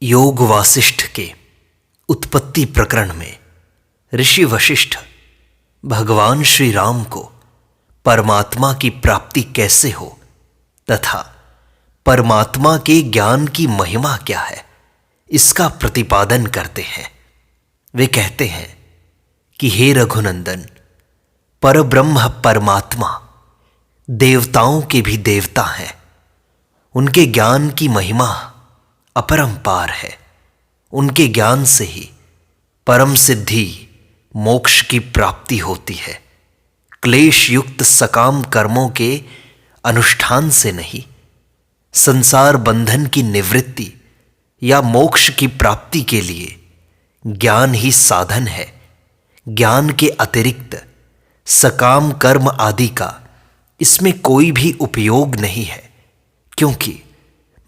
योग वासिष्ठ के उत्पत्ति प्रकरण में ऋषि वशिष्ठ भगवान श्री राम को परमात्मा की प्राप्ति कैसे हो तथा परमात्मा के ज्ञान की महिमा क्या है, इसका प्रतिपादन करते हैं। वे कहते हैं कि हे रघुनंदन, परब्रह्म परमात्मा देवताओं के भी देवता हैं। उनके ज्ञान की महिमा अपरंपार है। उनके ज्ञान से ही परम सिद्धि मोक्ष की प्राप्ति होती है। क्लेश युक्त सकाम कर्मों के अनुष्ठान से नहीं, संसार बंधन की निवृत्ति या मोक्ष की प्राप्ति के लिए ज्ञान ही साधन है। ज्ञान के अतिरिक्त सकाम कर्म आदि का इसमें कोई भी उपयोग नहीं है, क्योंकि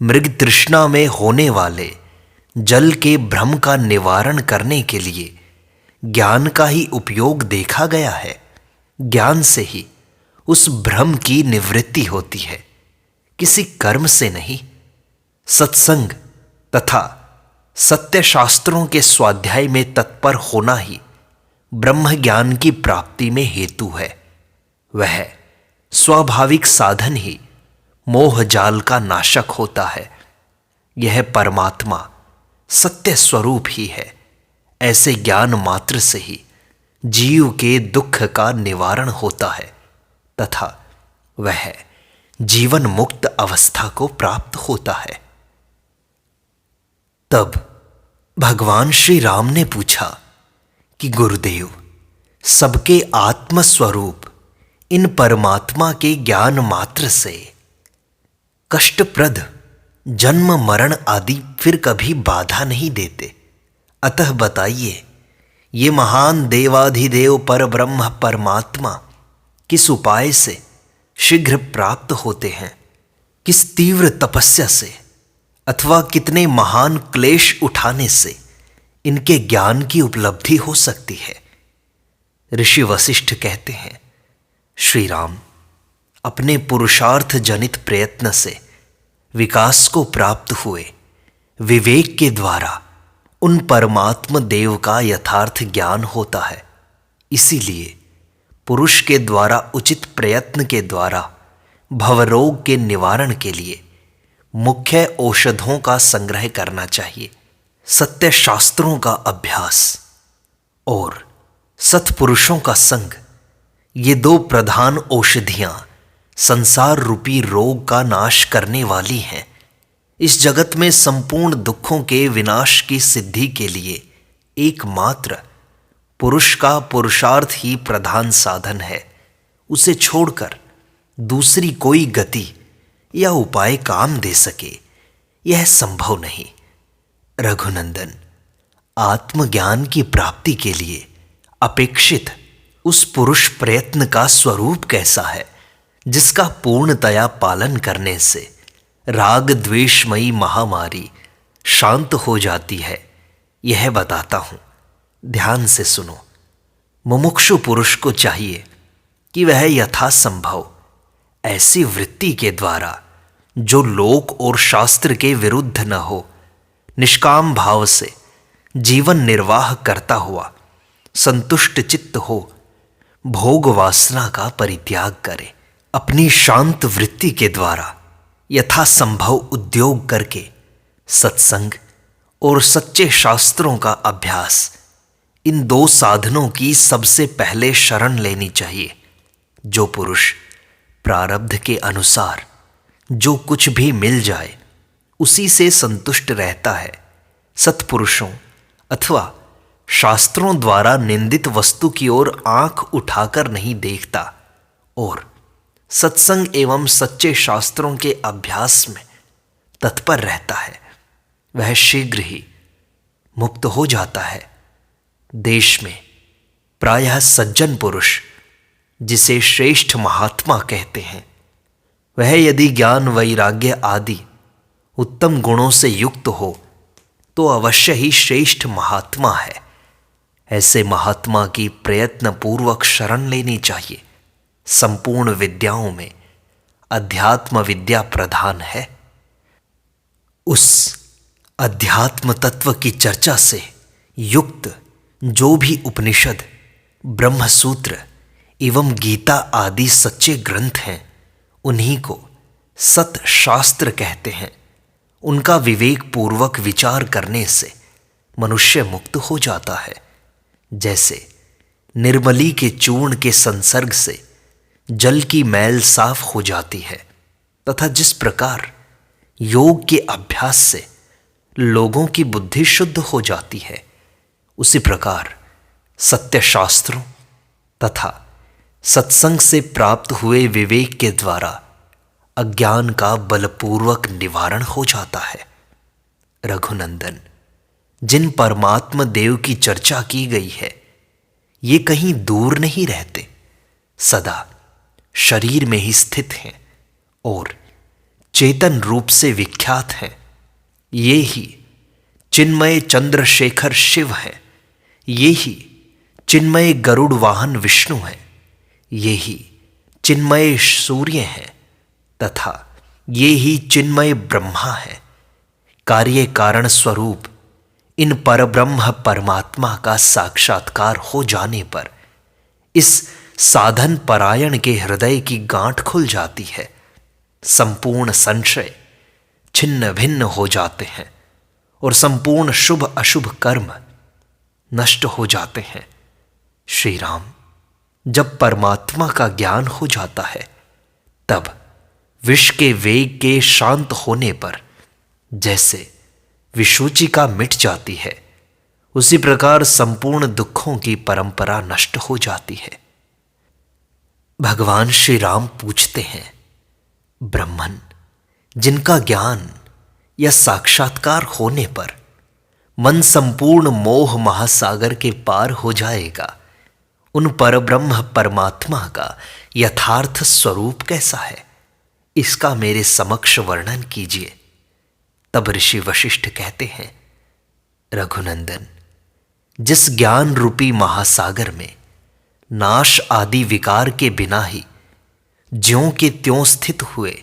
मृग तृष्णा में होने वाले जल के भ्रम का निवारण करने के लिए ज्ञान का ही उपयोग देखा गया है। ज्ञान से ही उस भ्रम की निवृत्ति होती है, किसी कर्म से नहीं। सत्संग तथा सत्य शास्त्रों के स्वाध्याय में तत्पर होना ही ब्रह्म ज्ञान की प्राप्ति में हेतु है। वह स्वाभाविक साधन ही मोह जाल का नाशक होता है। यह परमात्मा सत्य स्वरूप ही है। ऐसे ज्ञान मात्र से ही जीव के दुख का निवारण होता है तथा वह जीवन मुक्त अवस्था को प्राप्त होता है। तब भगवान श्री राम ने पूछा कि गुरुदेव, सबके आत्मस्वरूप इन परमात्मा के ज्ञान मात्र से कष्टप्रद जन्म मरण आदि फिर कभी बाधा नहीं देते। अतः बताइए, ये महान देवाधिदेव परब्रह्म परमात्मा किस उपाय से शीघ्र प्राप्त होते हैं? किस तीव्र तपस्या से अथवा कितने महान क्लेश उठाने से इनके ज्ञान की उपलब्धि हो सकती है? ऋषि वशिष्ठ कहते हैं, श्री राम अपने पुरुषार्थ जनित प्रयत्न से विकास को प्राप्त हुए विवेक के द्वारा उन परमात्म देव का यथार्थ ज्ञान होता है। इसीलिए पुरुष के द्वारा उचित प्रयत्न के द्वारा भवरोग के निवारण के लिए मुख्य औषधों का संग्रह करना चाहिए। सत्य शास्त्रों का अभ्यास और सत्पुरुषों का संग, ये दो प्रधान औषधियां संसार रूपी रोग का नाश करने वाली हैं। इस जगत में संपूर्ण दुखों के विनाश की सिद्धि के लिए एकमात्र पुरुष का पुरुषार्थ ही प्रधान साधन है। उसे छोड़कर दूसरी कोई गति या उपाय काम दे सके, यह संभव नहीं। रघुनंदन, आत्मज्ञान की प्राप्ति के लिए अपेक्षित उस पुरुष प्रयत्न का स्वरूप कैसा है, जिसका पूर्णतया पालन करने से राग द्वेषमयी महामारी शांत हो जाती है, यह बताता हूं। ध्यान से सुनो। मुमुक्षु पुरुष को चाहिए कि वह यथासंभव ऐसी वृत्ति के द्वारा जो लोक और शास्त्र के विरुद्ध न हो, निष्काम भाव से जीवन निर्वाह करता हुआ संतुष्ट चित्त हो, भोग वासना का परित्याग करे। अपनी शांत वृत्ति के द्वारा यथासंभव उद्योग करके सत्संग और सच्चे शास्त्रों का अभ्यास, इन दो साधनों की सबसे पहले शरण लेनी चाहिए। जो पुरुष प्रारब्ध के अनुसार जो कुछ भी मिल जाए उसी से संतुष्ट रहता है, सत्पुरुषों अथवा शास्त्रों द्वारा निंदित वस्तु की ओर आंख उठाकर नहीं देखता और सत्संग एवं सच्चे शास्त्रों के अभ्यास में तत्पर रहता है, वह शीघ्र ही मुक्त हो जाता है। देश में प्रायः सज्जन पुरुष, जिसे श्रेष्ठ महात्मा कहते हैं, वह यदि ज्ञान वैराग्य आदि उत्तम गुणों से युक्त हो तो अवश्य ही श्रेष्ठ महात्मा है। ऐसे महात्मा की प्रयत्न पूर्वक शरण लेनी चाहिए। संपूर्ण विद्याओं में अध्यात्म विद्या प्रधान है। उस अध्यात्म तत्व की चर्चा से युक्त जो भी उपनिषद, ब्रह्मसूत्र एवं गीता आदि सच्चे ग्रंथ हैं, उन्हीं को सत शास्त्र कहते हैं। उनका विवेक पूर्वक विचार करने से मनुष्य मुक्त हो जाता है। जैसे निर्मली के चूर्ण के संसर्ग से जल की मैल साफ हो जाती है, तथा जिस प्रकार योग के अभ्यास से लोगों की बुद्धि शुद्ध हो जाती है, उसी प्रकार सत्य शास्त्रों तथा सत्संग से प्राप्त हुए विवेक के द्वारा अज्ञान का बलपूर्वक निवारण हो जाता है। रघुनंदन, जिन परमात्मा देव की चर्चा की गई है, ये कहीं दूर नहीं रहते, सदा शरीर में ही स्थित हैं और चेतन रूप से विख्यात हैं। ये ही चिन्मय चंद्रशेखर शिव हैं, ये ही चिन्मय गरुड़ वाहन विष्णु हैं, ये ही चिन्मय सूर्य हैं तथा ये ही चिन्मय ब्रह्मा है। कार्य कारण स्वरूप इन परब्रह्म परमात्मा का साक्षात्कार हो जाने पर इस साधन परायण के हृदय की गांठ खुल जाती है। संपूर्ण संशय छिन्न भिन्न हो जाते हैं और संपूर्ण शुभ अशुभ कर्म नष्ट हो जाते हैं। श्री राम, जब परमात्मा का ज्ञान हो जाता है, तब विष के वेग के शांत होने पर जैसे विषूचिका मिट जाती है, उसी प्रकार संपूर्ण दुखों की परंपरा नष्ट हो जाती है। भगवान श्री राम पूछते हैं, ब्रह्मन, जिनका ज्ञान या साक्षात्कार होने पर मन संपूर्ण मोह महासागर के पार हो जाएगा, उन परब्रह्म परमात्मा का यथार्थ स्वरूप कैसा है, इसका मेरे समक्ष वर्णन कीजिए। तब ऋषि वशिष्ठ कहते हैं, रघुनंदन, जिस ज्ञान रूपी महासागर में नाश आदि विकार के बिना ही ज्यों के त्यों स्थित हुए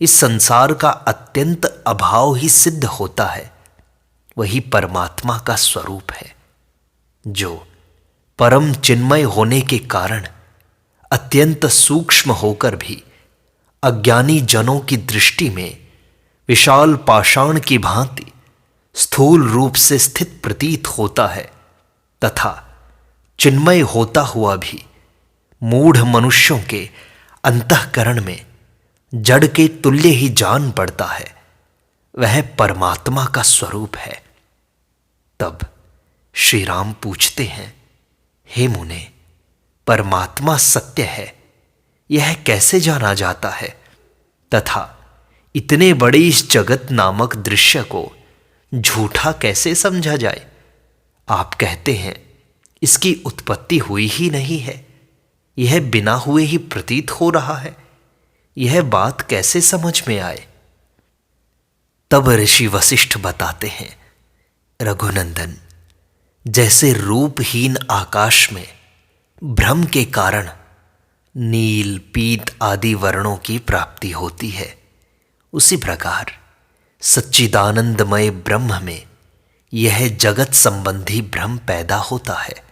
इस संसार का अत्यंत अभाव ही सिद्ध होता है, वही परमात्मा का स्वरूप है, जो परम चिन्मय होने के कारण अत्यंत सूक्ष्म होकर भी अज्ञानी जनों की दृष्टि में विशाल पाषाण की भांति स्थूल रूप से स्थित प्रतीत होता है, तथा चिन्मय होता हुआ भी मूढ़ मनुष्यों के अंतःकरण में जड़ के तुल्य ही जान पड़ता है। वह परमात्मा का स्वरूप है। तब श्री राम पूछते हैं, हे मुने, परमात्मा सत्य है, यह कैसे जाना जाता है, तथा इतने बड़े इस जगत नामक दृश्य को झूठा कैसे समझा जाए। आप कहते हैं इसकी उत्पत्ति हुई ही नहीं है, यह बिना हुए ही प्रतीत हो रहा है, यह बात कैसे समझ में आए। तब ऋषि वशिष्ठ बताते हैं, रघुनंदन, जैसे रूपहीन आकाश में भ्रम के कारण नील पीत आदि वर्णों की प्राप्ति होती है, उसी प्रकार सच्चिदानंदमय ब्रह्म में यह जगत संबंधी भ्रम पैदा होता है।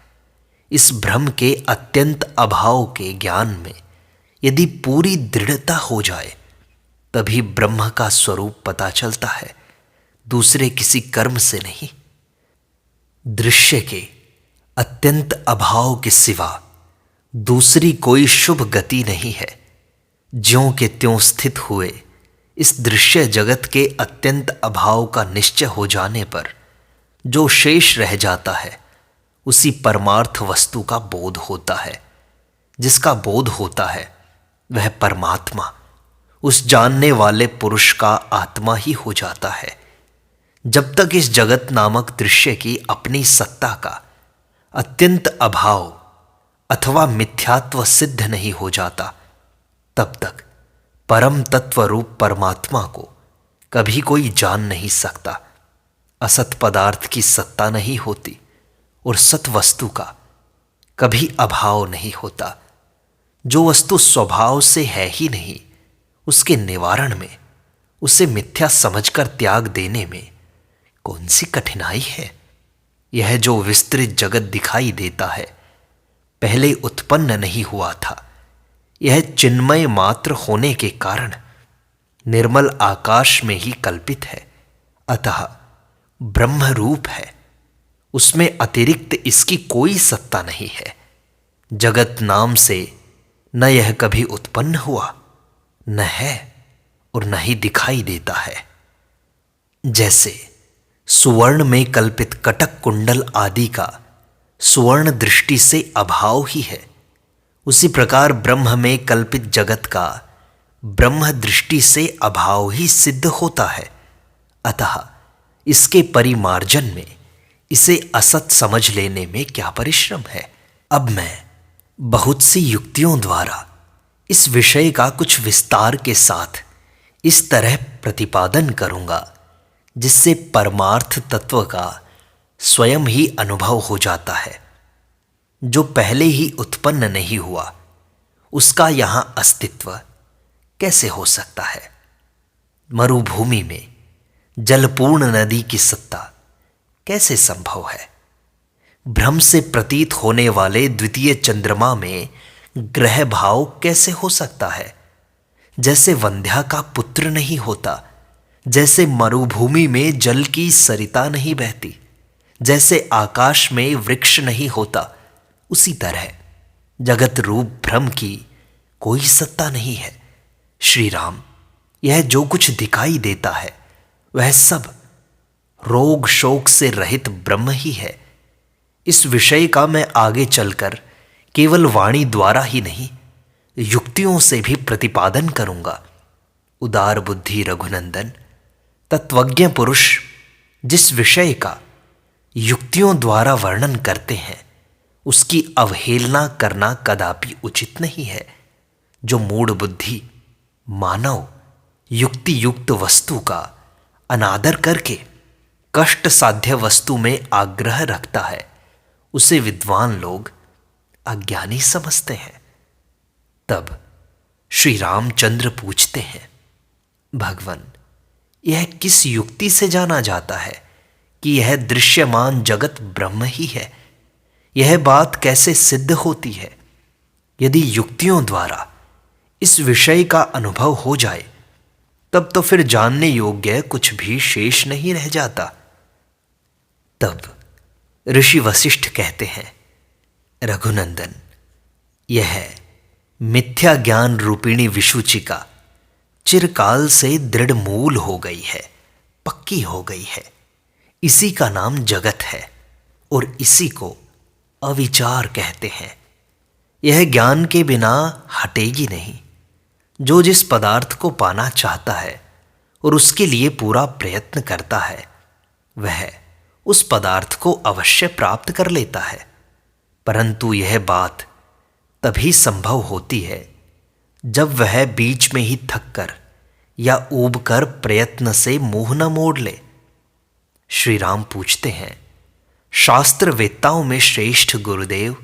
इस भ्रम के अत्यंत अभाव के ज्ञान में यदि पूरी दृढ़ता हो जाए, तभी ब्रह्म का स्वरूप पता चलता है, दूसरे किसी कर्म से नहीं। दृश्य के अत्यंत अभाव के सिवा दूसरी कोई शुभ गति नहीं है। ज्यों के त्यों स्थित हुए इस दृश्य जगत के अत्यंत अभाव का निश्चय हो जाने पर जो शेष रह जाता है, उसी परमार्थ वस्तु का बोध होता है। जिसका बोध होता है वह परमात्मा उस जानने वाले पुरुष का आत्मा ही हो जाता है। जब तक इस जगत नामक दृश्य की अपनी सत्ता का अत्यंत अभाव अथवा मिथ्यात्व सिद्ध नहीं हो जाता, तब तक परम तत्व रूप परमात्मा को कभी कोई जान नहीं सकता। असत पदार्थ की सत्ता नहीं होती और सत वस्तु का कभी अभाव नहीं होता। जो वस्तु स्वभाव से है ही नहीं, उसके निवारण में, उसे मिथ्या समझकर त्याग देने में कौन सी कठिनाई है? यह जो विस्तृत जगत दिखाई देता है पहले उत्पन्न नहीं हुआ था। यह चिन्मय मात्र होने के कारण निर्मल आकाश में ही कल्पित है, अतः ब्रह्म रूप है। उसमें अतिरिक्त इसकी कोई सत्ता नहीं है। जगत नाम से न यह कभी उत्पन्न हुआ, न है और न ही दिखाई देता है। जैसे सुवर्ण में कल्पित कटक कुंडल आदि का सुवर्ण दृष्टि से अभाव ही है, उसी प्रकार ब्रह्म में कल्पित जगत का ब्रह्म दृष्टि से अभाव ही सिद्ध होता है। अतः इसके परिमार्जन में इसे असत समझ लेने में क्या परिश्रम है। अब मैं बहुत सी युक्तियों द्वारा इस विषय का कुछ विस्तार के साथ इस तरह प्रतिपादन करूंगा जिससे परमार्थ तत्व का स्वयं ही अनुभव हो जाता है। जो पहले ही उत्पन्न नहीं हुआ उसका यहां अस्तित्व कैसे हो सकता है? मरुभूमि में जलपूर्ण नदी की सत्ता कैसे संभव है? भ्रम से प्रतीत होने वाले द्वितीय चंद्रमा में ग्रह भाव कैसे हो सकता है? जैसे वंध्या का पुत्र नहीं होता, जैसे मरुभूमि में जल की सरिता नहीं बहती, जैसे आकाश में वृक्ष नहीं होता, उसी तरह जगत रूप भ्रम की कोई सत्ता नहीं है। श्री राम, यह जो कुछ दिखाई देता है वह सब रोग शोक से रहित ब्रह्म ही है। इस विषय का मैं आगे चलकर केवल वाणी द्वारा ही नहीं युक्तियों से भी प्रतिपादन करूंगा। उदार बुद्धि रघुनंदन, तत्वज्ञ पुरुष जिस विषय का युक्तियों द्वारा वर्णन करते हैं उसकी अवहेलना करना कदापि उचित नहीं है। जो मूढ़ बुद्धि मानव युक्ति युक्त वस्तु का अनादर करके कष्ट साध्य वस्तु में आग्रह रखता है उसे विद्वान लोग अज्ञानी समझते हैं। तब श्री रामचंद्र पूछते हैं, भगवन, यह किस युक्ति से जाना जाता है कि यह दृश्यमान जगत ब्रह्म ही है? यह बात कैसे सिद्ध होती है? यदि युक्तियों द्वारा इस विषय का अनुभव हो जाए तब तो फिर जानने योग्य कुछ भी शेष नहीं रह जाता। तब ऋषि वशिष्ठ कहते हैं, रघुनंदन, यह मिथ्या ज्ञान रूपिणी विषुचिका चिरकाल से दृढ़ मूल हो गई है, पक्की हो गई है। इसी का नाम जगत है और इसी को अविचार कहते हैं। यह ज्ञान के बिना हटेगी नहीं। जो जिस पदार्थ को पाना चाहता है और उसके लिए पूरा प्रयत्न करता है वह उस पदार्थ को अवश्य प्राप्त कर लेता है, परंतु यह बात तभी संभव होती है जब वह बीच में ही थककर या ऊबकर प्रयत्न से मुंह न मोड़ ले। श्री राम पूछते हैं, शास्त्र वेत्ताओं में श्रेष्ठ गुरुदेव,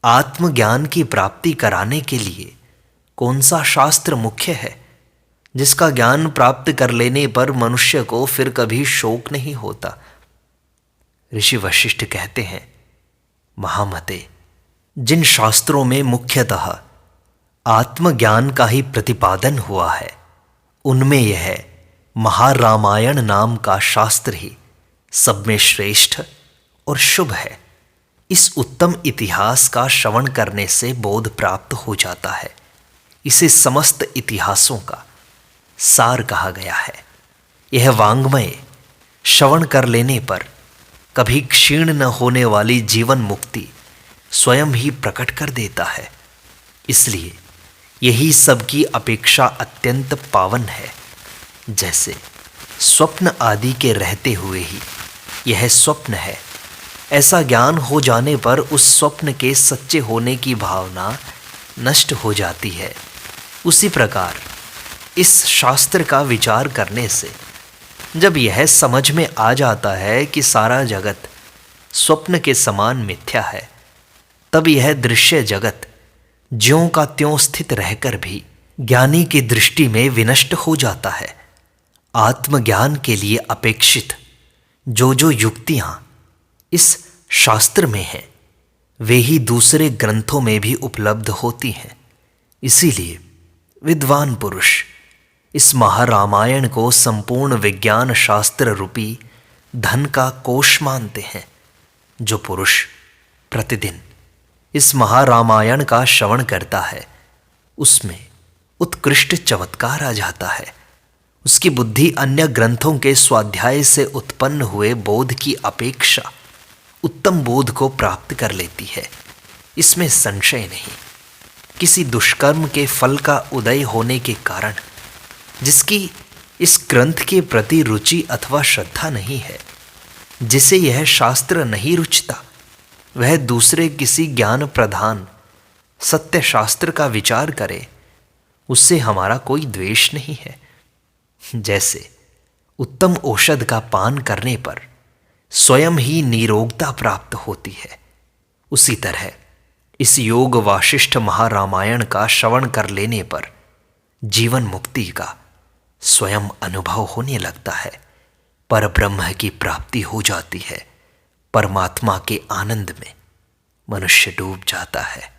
आत्मज्ञान की प्राप्ति कराने के लिए कौन सा शास्त्र मुख्य है जिसका ज्ञान प्राप्त कर लेने पर मनुष्य को फिर कभी शोक नहीं होता? ऋषि वशिष्ठ कहते हैं, महामते, जिन शास्त्रों में मुख्यतः आत्मज्ञान का ही प्रतिपादन हुआ है उनमें यह महारामायण नाम का शास्त्र ही सब में श्रेष्ठ और शुभ है। इस उत्तम इतिहास का श्रवण करने से बोध प्राप्त हो जाता है। इसे समस्त इतिहासों का सार कहा गया है। यह वाङ्मय श्रवण कर लेने पर कभी क्षीण न होने वाली जीवन मुक्ति स्वयं ही प्रकट कर देता है। इसलिए यही सबकी अपेक्षा अत्यंत पावन है। जैसे स्वप्न आदि के रहते हुए ही यह स्वप्न है, ऐसा ज्ञान हो जाने पर उस स्वप्न के सच्चे होने की भावना नष्ट हो जाती है। उसी प्रकार इस शास्त्र का विचार करने से जब यह समझ में आ जाता है कि सारा जगत स्वप्न के समान मिथ्या है, तब यह दृश्य जगत ज्यों का त्यों स्थित रहकर भी ज्ञानी की दृष्टि में विनष्ट हो जाता है। आत्मज्ञान के लिए अपेक्षित जो जो युक्तियां इस शास्त्र में हैं वे ही दूसरे ग्रंथों में भी उपलब्ध होती हैं। इसीलिए विद्वान पुरुष इस महारामायण को संपूर्ण विज्ञान शास्त्र रूपी धन का कोष मानते हैं। जो पुरुष प्रतिदिन इस महारामायण का श्रवण करता है उसमें उत्कृष्ट चमत्कार आ जाता है। उसकी बुद्धि अन्य ग्रंथों के स्वाध्याय से उत्पन्न हुए बोध की अपेक्षा उत्तम बोध को प्राप्त कर लेती है, इसमें संशय नहीं। किसी दुष्कर्म के फल का उदय होने के कारण जिसकी इस ग्रंथ के प्रति रुचि अथवा श्रद्धा नहीं है, जिसे यह शास्त्र नहीं रुचता, वह दूसरे किसी ज्ञान प्रधान सत्य शास्त्र का विचार करे, उससे हमारा कोई द्वेष नहीं है। जैसे उत्तम औषध का पान करने पर स्वयं ही निरोगता प्राप्त होती है, उसी तरह इस योग वाशिष्ठ महारामायण का श्रवण कर लेने पर जीवन मुक्ति का स्वयं अनुभव होने लगता है। परब्रह्म की प्राप्ति हो जाती है। परमात्मा के आनंद में मनुष्य डूब जाता है।